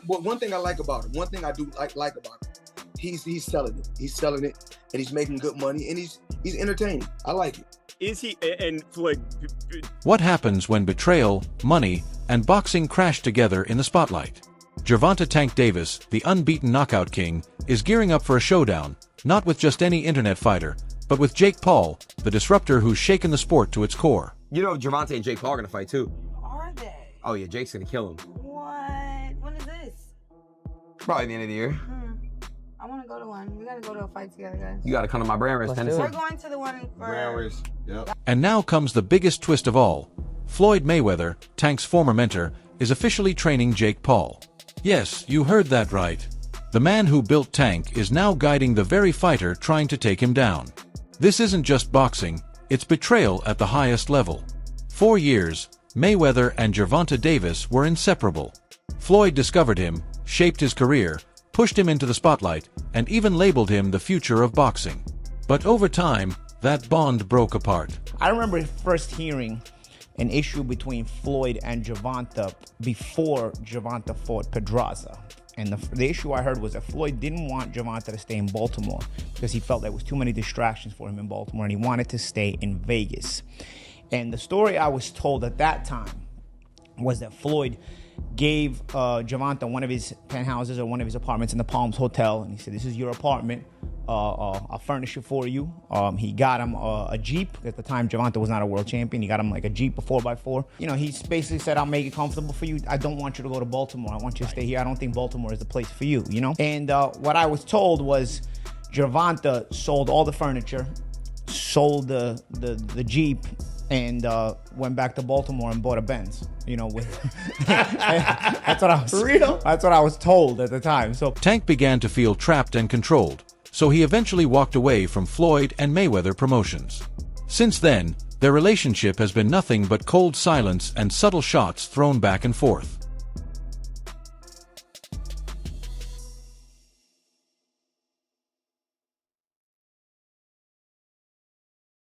one thing I like about him, one thing I do like about him, he's selling it. He's selling it, and he's making good money, and he's entertaining. I like it. Is he, and Floyd... What happens when betrayal, money, and boxing crash together in the spotlight? Gervonta Tank Davis, the unbeaten knockout king, is gearing up for a showdown, not with just any internet fighter, but with Jake Paul, the disruptor who's shaken the sport to its core. You know Gervonta and Jake Paul are gonna fight too. Are they? Oh yeah, Jake's gonna kill him. What? When is this? Probably the end of the year. I want to go to one. We gotta go to a fight together, guys. You gotta come to my brand race, Tennessee. We're going to the one for... Yep. And now comes the biggest twist of all. Floyd Mayweather, Tank's former mentor, is officially training Jake Paul. Yes, you heard that right. The man who built Tank is now guiding the very fighter trying to take him down. This isn't just boxing, it's betrayal at the highest level. For years, Mayweather and Gervonta Davis were inseparable. Floyd discovered him, shaped his career, pushed him into the spotlight, and even labeled him the future of boxing. But over time, that bond broke apart. I remember first hearing an issue between Floyd and Gervonta before Gervonta fought Pedraza. And the issue I heard was that Floyd didn't want Gervonta to stay in Baltimore because he felt there was too many distractions for him in Baltimore, and he wanted to stay in Vegas. And the story I was told at that time was that Floyd gave Gervonta one of his penthouses or one of his apartments in the Palms Hotel, and he said, "This is your apartment. I'll furnish it for you." He got him a Jeep. At the time, Gervonta was not a world champion. He got him like a Jeep, a 4x4. You know, he basically said, "I'll make it comfortable for you. I don't want you to go to Baltimore. I want you to stay here. I don't think Baltimore is the place for you," you know? And what I was told was Gervonta sold all the furniture, sold the Jeep, and went back to Baltimore and bought a Benz. You know, with that's what I was That's what I was told at the time. So Tank began to feel trapped and controlled, so he eventually walked away from Floyd and Mayweather promotions. Since then, their relationship has been nothing but cold silence and subtle shots thrown back and forth.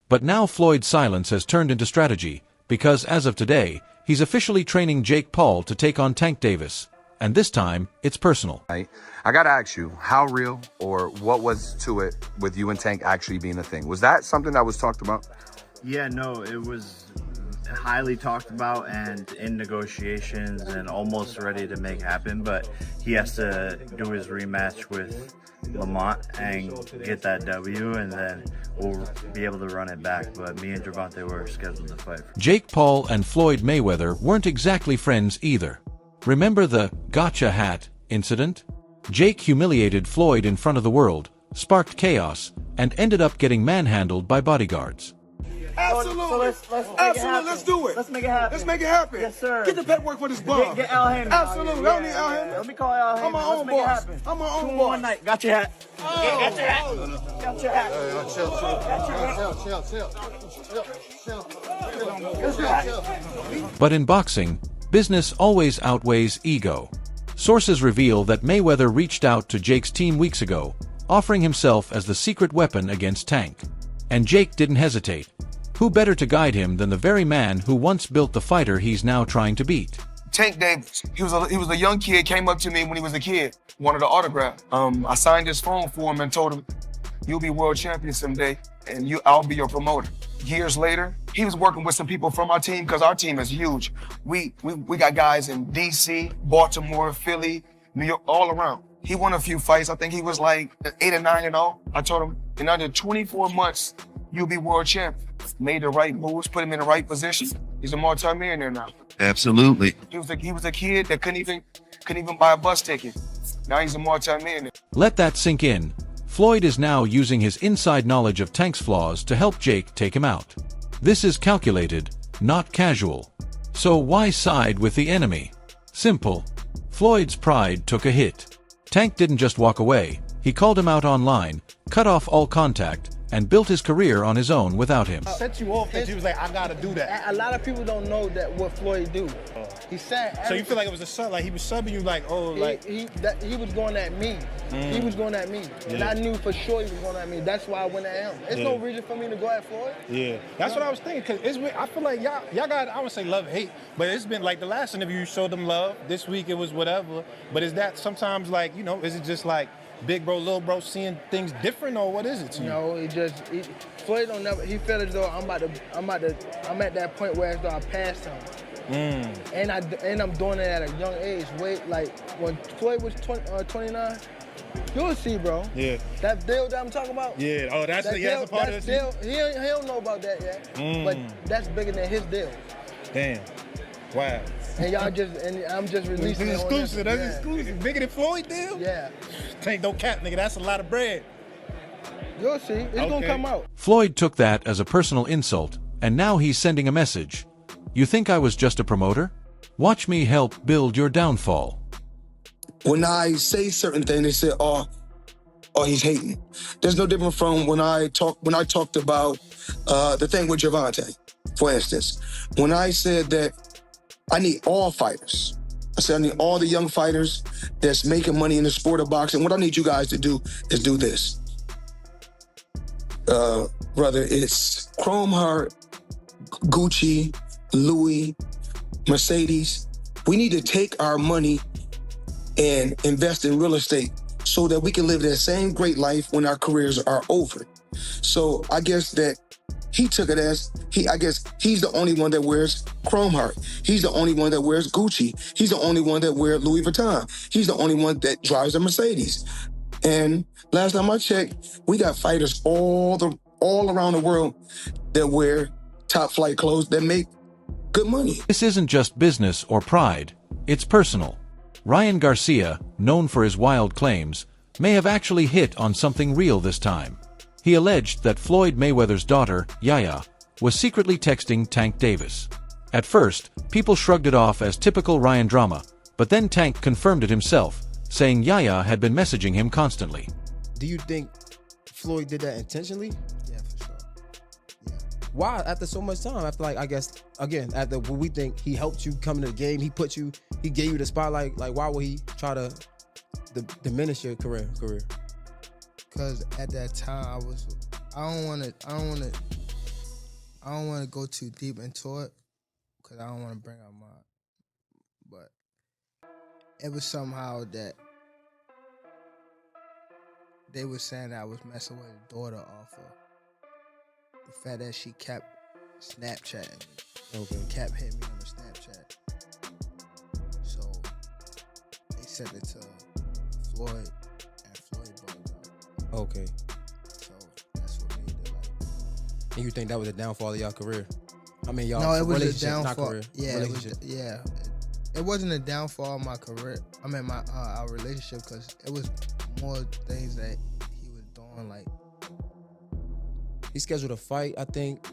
But now Floyd's silence has turned into strategy, because as of today, he's officially training Jake Paul to take on Tank Davis. And this time, it's personal. I gotta ask you, how real or what was to it with you and Tank actually being a thing? Was that something that was talked about? Yeah, no, it was highly talked about and in negotiations and almost ready to make happen, but he has to do his rematch with Lamont and get that W, and then we'll be able to run it back. But me and Gervonta were scheduled to fight. Jake Paul and Floyd Mayweather weren't exactly friends either. Remember the "gotcha hat" incident? Jake humiliated Floyd in front of the world, sparked chaos, and ended up getting manhandled by bodyguards. Absolutely. Absolutely. Let's do it. Let's make it happen. Let's make it happen. Yes, sir. Get the paperwork for this bum. Get Al Hammond. Absolutely. I don't need Al Hammond. Let me call Al Hammond. I'm my own boss. I'm my own boss. One night. Got your hat. Got your hat. Got your hat. But in boxing, business always outweighs ego. Sources reveal that Mayweather reached out to Jake's team weeks ago, offering himself as the secret weapon against Tank. And Jake didn't hesitate. Who better to guide him than the very man who once built the fighter he's now trying to beat? Tank Davis. He was a young kid, came up to me when he was a kid, wanted an autograph. I signed his phone for him and told him, "You'll be world champion someday, and I'll be your promoter." Years later, he was working with some people from our team, because our team is huge. We got guys in DC, Baltimore, Philly, New York, all around. He won a few fights. I think he was like 8 or 9-0. I told him, in under 24 months, you'll be world champion. Made the right moves, put him in the right position. He's a multi-millionaire now. Absolutely. He was a kid that couldn't even buy a bus ticket. Now he's a multi-millionaire. Let that sink in. Floyd is now using his inside knowledge of Tank's flaws to help Jake take him out. This is calculated, not casual. So why side with the enemy? Simple. Floyd's pride took a hit. Tank didn't just walk away. He called him out online, cut off all contact, and built his career on his own without him. Set you off that you was like, I gotta do that. A lot of people don't know that what Floyd do. He said. So you feel like it was a sub, like he was subbing you, like, oh, like he was going at me. He was going at me, and I knew for sure he was going at me. That's why I went at him. There's no reason for me to go at Floyd. Yeah, that's what I was thinking. Cause it's, I feel like y'all got, I would say love hate, but it's been like the last interview you showed them love. This week it was whatever. But is that sometimes like, you know, is it just like big bro, little bro seeing things different, or what is it to you? No, Floyd don't never. He felt as though I'm at that point where as though I passed him. And I'm doing it at a young age. Wait, like when Floyd was 29, you'll see, bro. Yeah. That deal that I'm talking about. Yeah. Oh, that's a part of deal. He don't know about that yet. But that's bigger than his deal. Damn. Wow. And I'm just releasing This is it. exclusive. That's exclusive. Bigger than Floyd deal? Yeah. Tank, don't cap, nigga. That's a lot of bread. You'll see. It's gonna come out. Floyd took that as a personal insult, and now he's sending a message. You think I was just a promoter? Watch me help build your downfall. When I say certain things, they say, oh, he's hating. There's no different from when I talked about the thing with Gervonta, for instance. When I said that I need all fighters. I said I need all the young fighters that's making money in the sport of boxing. What I need you guys to do is do this. Brother, it's Chrome Heart, Gucci, Louis, Mercedes. We need to take our money and invest in real estate so that we can live that same great life when our careers are over. So I guess that he took it as, I guess he's the only one that wears Chrome Heart. He's the only one that wears Gucci. He's the only one that wears Louis Vuitton. He's the only one that drives a Mercedes. And last time I checked, we got fighters all around the world that wear top flight clothes that make good money. This isn't just business or pride, it's personal. Ryan Garcia, known for his wild claims, may have actually hit on something real this time. He alleged that Floyd Mayweather's daughter, Yaya, was secretly texting Tank Davis. At first, people shrugged it off as typical Ryan drama, but then Tank confirmed it himself, saying Yaya had been messaging him constantly. Do you think Floyd did that intentionally? Yeah, for sure. Yeah. Why? After so much time, after like, I guess, again, after what we think he helped you come into the game, he gave you the spotlight, like why would he try to diminish your career? Because at that time I don't want to go too deep into it because I don't want to bring up but it was somehow that they were saying that I was messing with his daughter off of the fact that she kept Snapchatting. Okay. Kept hitting me on the Snapchat. So they sent it to Floyd, and Floyd brought it up. Okay. So that's what made it like. And you think that was a downfall of y'all career? I mean, y'all No, it was a relationship, not downfall. career. Yeah, Relationship. It wasn't a downfall of my career. I mean, our relationship, because it was more things that he was doing. Like he scheduled a fight, I think.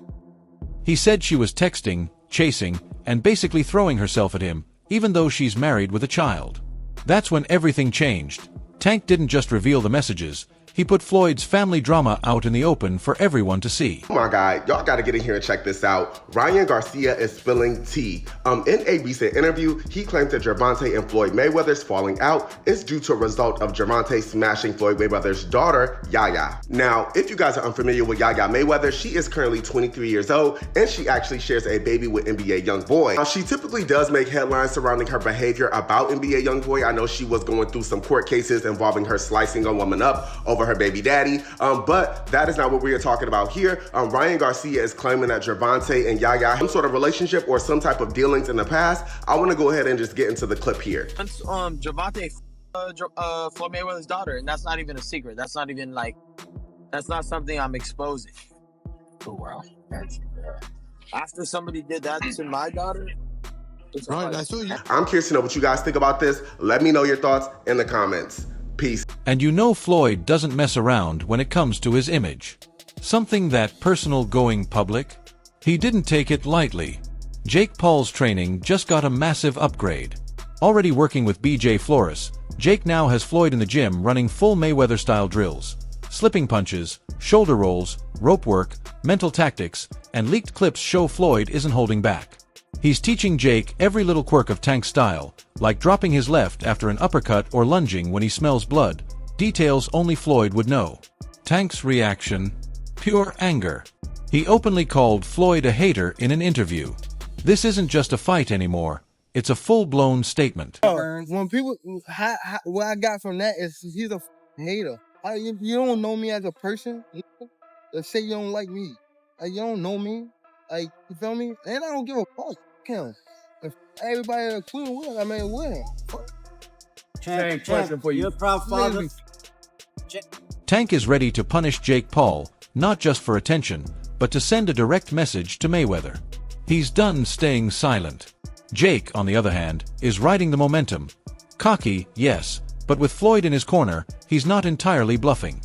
He said she was texting, chasing, and basically throwing herself at him, even though she's married with a child. That's when everything changed. Tank didn't just reveal the messages, he put Floyd's family drama out in the open for everyone to see. Oh my God, y'all gotta get in here and check this out. Ryan Garcia is spilling tea. In a recent interview, he claimed that Gervonta and Floyd Mayweather's falling out is due to a result of Gervonta smashing Floyd Mayweather's daughter, Yaya. Now, if you guys are unfamiliar with Yaya Mayweather, she is currently 23 years old, and she actually shares a baby with NBA YoungBoy. Now, she typically does make headlines surrounding her behavior about NBA YoungBoy. I know she was going through some court cases involving her slicing a woman up over her baby daddy, but that is not what we are talking about here. Ryan Garcia is claiming that Gervonta and Yaya had some sort of relationship or some type of dealings in the past. I want to go ahead and just get into the clip here. Gervonta Floyd Mayweather's daughter, and that's not even a secret. That's not even like, that's not something I'm exposing. Oh wow. After somebody did that to my daughter, I'm curious to know what you guys think about this. Let me know your thoughts in the comments. Peace. And you know Floyd doesn't mess around when it comes to his image. Something that personal going public? He didn't take it lightly. Jake Paul's training just got a massive upgrade. Already working with BJ Flores, Jake now has Floyd in the gym running full Mayweather-style drills. slipping punches, shoulder rolls, rope work, mental tactics, and leaked clips show Floyd isn't holding back. He's teaching Jake every little quirk of Tank's style, like dropping his left after an uppercut or lunging when he smells blood, details only Floyd would know. Tank's reaction? Pure anger. He openly called Floyd a hater in an interview. This isn't just a fight anymore, it's a full-blown statement. When people, what I got from that is he's a hater. You don't know me as a person. Let's say you don't like me. You don't know me. You feel me? And I don't give a fuck. Him. If everybody including Will, I mean, Will. Tank, question for you. You're a proud father. Tank is ready to punish Jake Paul, not just for attention, but to send a direct message to Mayweather. He's done staying silent. Jake, on the other hand, is riding the momentum. Cocky, yes, but with Floyd in his corner, he's not entirely bluffing.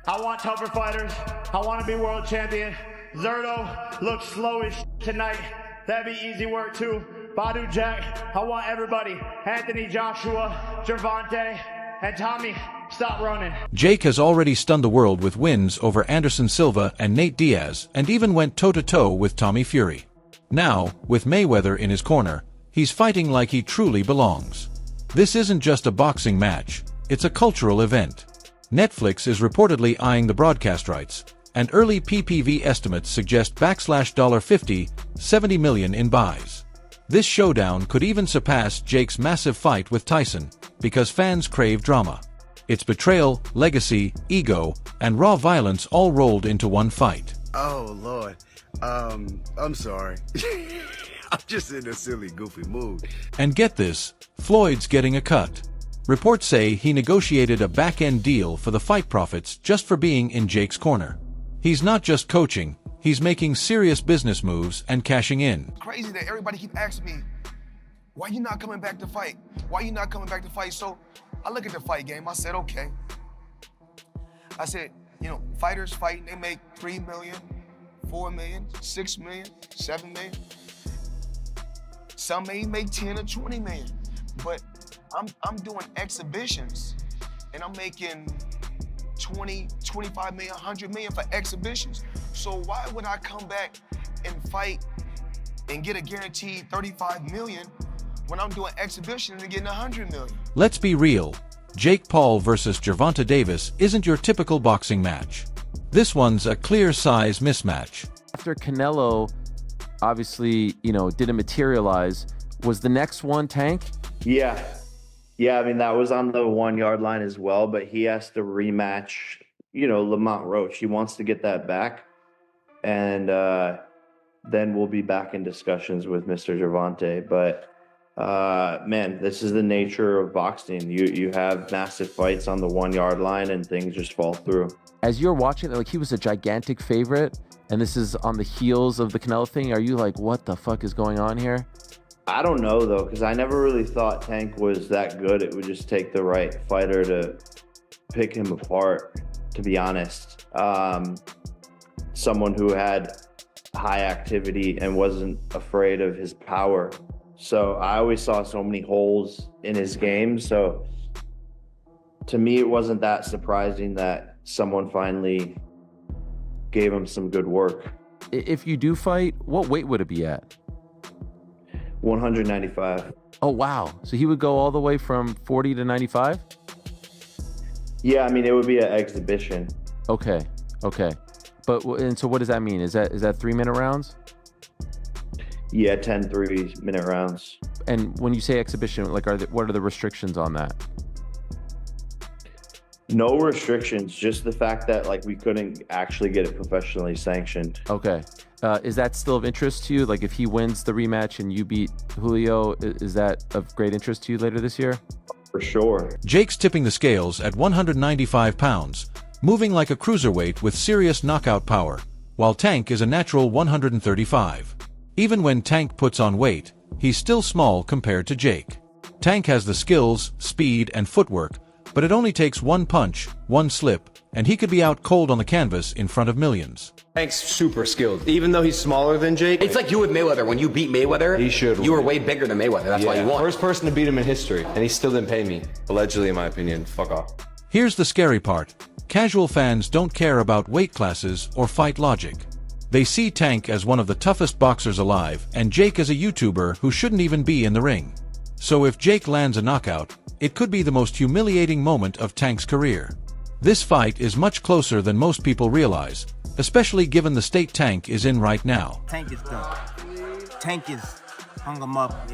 I want tougher fighters. I want to be world champion. Zerto looks slow as tonight. That'd be easy work too. Badu Jack, I want everybody. Anthony Joshua, Gervonta, and Tommy, stop running. Jake has already stunned the world with wins over Anderson Silva and Nate Diaz, and even went toe-to-toe with Tommy Fury. Now, with Mayweather in his corner, he's fighting like he truly belongs. This isn't just a boxing match, it's a cultural event. Netflix is reportedly eyeing the broadcast rights, and early PPV estimates suggest $50, 70 million in buys. This showdown could even surpass Jake's massive fight with Tyson, because fans crave drama. It's betrayal, legacy, ego, and raw violence all rolled into one fight. Oh, Lord. I'm sorry. I'm just in a silly, goofy mood. And get this, Floyd's getting a cut. Reports say he negotiated a back-end deal for the fight profits just for being in Jake's corner. He's not just coaching, he's making serious business moves and cashing in. Crazy that everybody keep asking me, why you not coming back to fight? Why you not coming back to fight? So I look at the fight game, I said, okay. I said, you know, fighters fighting, they make 3 million, 4 million, 6 million, 7 million. Some may make 10 or 20 million, but I'm doing exhibitions and I'm making 20, 25 million, 100 million for exhibitions. So why would I come back and fight and get a guaranteed 35 million when I'm doing exhibitions and getting 100 million? Let's be real. Jake Paul versus Gervonta Davis isn't your typical boxing match. This one's a clear size mismatch. After Canelo, obviously, didn't materialize, was the next one Tank? Yeah. Yeah, I mean, that was on the 1 yard line as well, but he has to rematch, Lamont Roach. He wants to get that back. And then we'll be back in discussions with Mr. Gervonta. But, man, this is the nature of boxing. You have massive fights on the 1 yard line and things just fall through. As you're watching, like, he was a gigantic favorite, and this is on the heels of the Canelo thing. Are you like, what the fuck is going on here? I don't know, though, because I never really thought Tank was that good. It would just take the right fighter to pick him apart, to be honest. Someone who had high activity and wasn't afraid of his power. So I always saw so many holes in his game. So to me, it wasn't that surprising that someone finally gave him some good work. If you do fight, what weight would it be at? 195. Oh, wow. So he would go all the way from 40 to 95? Yeah, I mean, it would be an exhibition. Okay. And so what does that mean? Is that 3-minute rounds? Yeah, 10 3-minute rounds. And when you say exhibition, like, what are the restrictions on that? No restrictions, just the fact that, like, we couldn't actually get it professionally sanctioned. Okay. Is that still of interest to you? Like, if he wins the rematch and you beat Julio, is that of great interest to you later this year? For sure. Jake's tipping the scales at 195 pounds, moving like a cruiserweight with serious knockout power, while Tank is a natural 135. Even when Tank puts on weight, he's still small compared to Jake. Tank has the skills, speed, and footwork, but it only takes one punch, one slip, and he could be out cold on the canvas in front of millions. Tank's super skilled, even though he's smaller than Jake. It's like you with Mayweather. When you beat Mayweather, you were way bigger than Mayweather. That's why you won. First person to beat him in history, and he still didn't pay me. Allegedly, in my opinion. Fuck off. Here's the scary part. Casual fans don't care about weight classes or fight logic. They see Tank as one of the toughest boxers alive and Jake as a YouTuber who shouldn't even be in the ring. So if Jake lands a knockout, it could be the most humiliating moment of Tank's career. This fight is much closer than most people realize, especially given the state Tank is in right now. Tank is done. Tank is hung him up,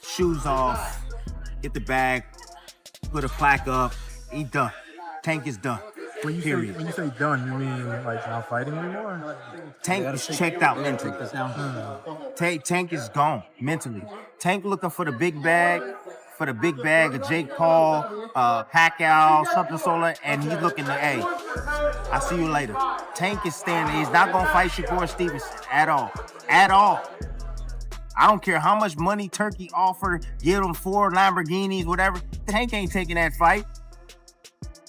shoes off, get the bag, put a plaque up, he done. Tank is done. When you say done, you mean like not fighting anymore? Tank is checked out mentally. Tank is gone mentally. Tank looking for the big bag, of Jake Paul, Pacquiao, something solo, and he's looking to, hey, I'll see you later. Tank is standing. He's not gonna fight Shakur Stevenson at all. At all. I don't care how much money Turkey offered, give him 4 Lamborghinis, whatever. Tank ain't taking that fight.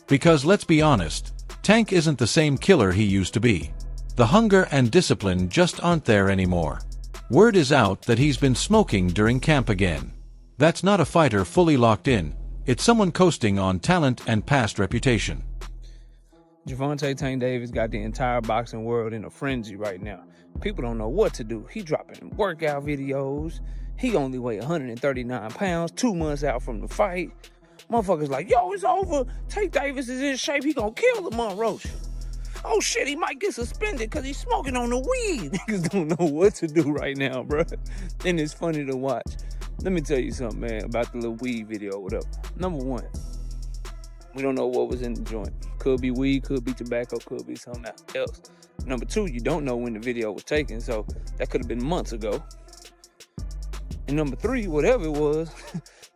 Because let's be honest, Tank isn't the same killer he used to be. The hunger and discipline just aren't there anymore. Word is out that he's been smoking during camp again. That's not a fighter fully locked in, it's someone coasting on talent and past reputation. Gervonta Tank Davis got the entire boxing world in a frenzy right now. People don't know what to do. He dropping workout videos. He only weigh 139 pounds, 2 months out from the fight. Motherfuckers like, yo, it's over. Tank Davis is in shape. He gonna kill Lamont Roach. Oh shit, he might get suspended because he's smoking on the weed. Niggas don't know what to do right now, bro. And it's funny to watch. Let me tell you something, man, about the little weed video or whatever. Number one, we don't know what was in the joint. Could be weed, could be tobacco, could be something else. Number two, you don't know when the video was taken, so that could have been months ago. And number three, whatever it was,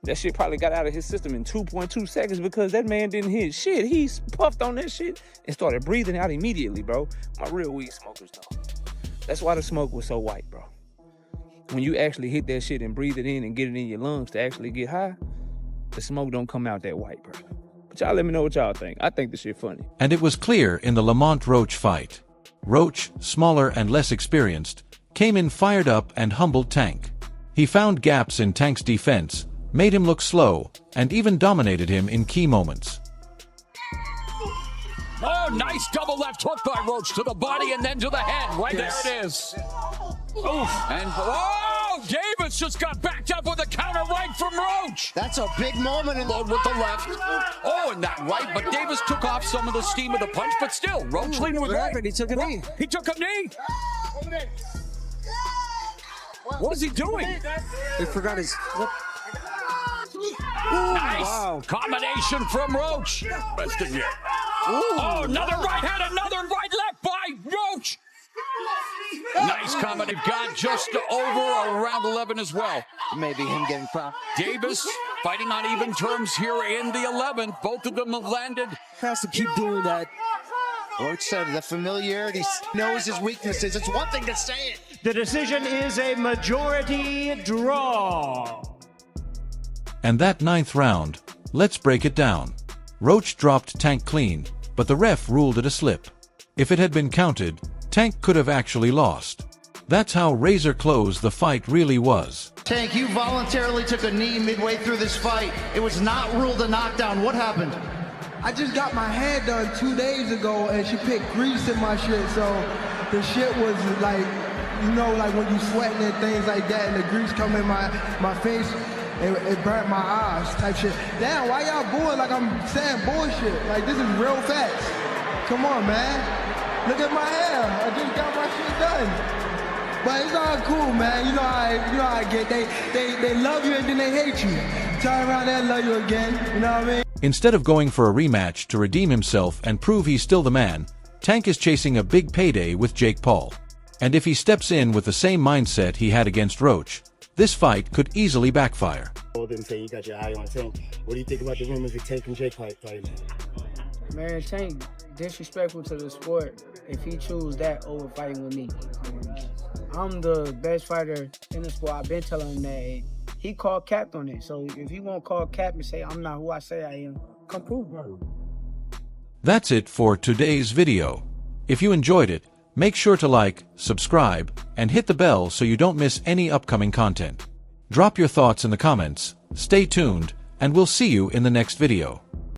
that shit probably got out of his system in 2.2 seconds because that man didn't hit shit. He puffed on that shit and started breathing out immediately, bro. My real weed smokers know. That's why the smoke was so white, bro. When you actually hit that shit and breathe it in and get it in your lungs to actually get high, the smoke don't come out that white, bro. But y'all let me know what y'all think. I think the shit funny. And it was clear in the Lamont Roach fight. Roach, smaller and less experienced, came in fired up and humbled Tank. He found gaps in Tank's defense, made him look slow, and even dominated him in key moments. Oh, nice double left hook by Roach to the body and then to the head. Right there it is. Oof. And, oh, Davis just got backed up with a counter right from Roach. That's a big moment in Load with the left. Oh, and that right, but Davis took off some of the steam of the punch, but still, Roach leading with right. He took a knee. He took a knee. What is he doing? He forgot his... Nice combination from Roach. Best in yet. Oh, another right hand, another right left by Roach. Nice combination. Got just over around 11 as well. Maybe him getting propped. Davis fighting on even terms here in the 11th. Both of them have landed. Has to keep doing that. Roach said the familiarity, knows his weaknesses. It's one thing to say it. The decision is a majority draw. And that 9th round, let's break it down. Roach dropped Tank clean, but the ref ruled it a slip. If it had been counted, Tank could have actually lost. That's how razor close the fight really was. Tank, you voluntarily took a knee midway through this fight. It was not ruled a knockdown. What happened? I just got my hair done 2 days ago and she put grease in my shit, so the shit was like, you know, like when you sweating and things like that and the grease come in my face, it burnt my eyes type shit. Damn, why y'all booing like I'm saying bullshit? Like, this is real facts. Come on, man. Look at my hair. I just got my shit done. But it's all cool, man. You know how I get. They love you and then they hate you. Turn around and love you again. You know what I mean? Instead of going for a rematch to redeem himself and prove he's still the man, Tank is chasing a big payday with Jake Paul. And if he steps in with the same mindset he had against Roach, this fight could easily backfire. Didn't say you got your eye on Tank. What do you think about the rumors of Tank and Jake fighting? Man, Tank disrespectful to the sport if he choose that over fighting with me. I'm the best fighter in the sport. I've been telling him that. He called cap on it. So if he won't call cap and say I'm not who I say I am, come prove, bro. That's it for today's video. If you enjoyed it, make sure to like, subscribe, and hit the bell so you don't miss any upcoming content. Drop your thoughts in the comments, stay tuned, and we'll see you in the next video.